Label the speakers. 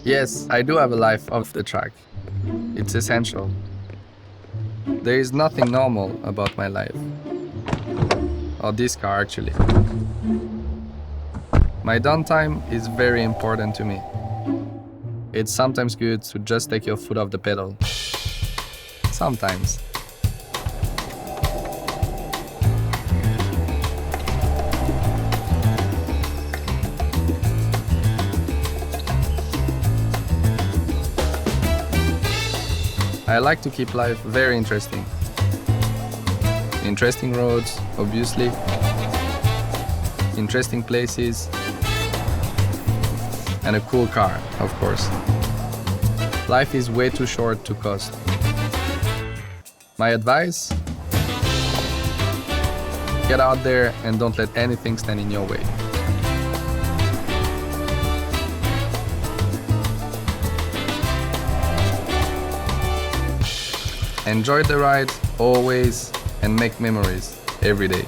Speaker 1: Yes, I do have a life off the track. It's essential. There is nothing normal about my life. Or this car, actually. My downtime is very important to me. It's sometimes good to just take your foot off the pedal. Sometimes. I like to keep life very interesting. Interesting roads, obviously. Interesting places. And a cool car, of course. Life is way too short to coast. My advice? Get out there and don't let anything stand in your way. Enjoy the ride always and make memories every day.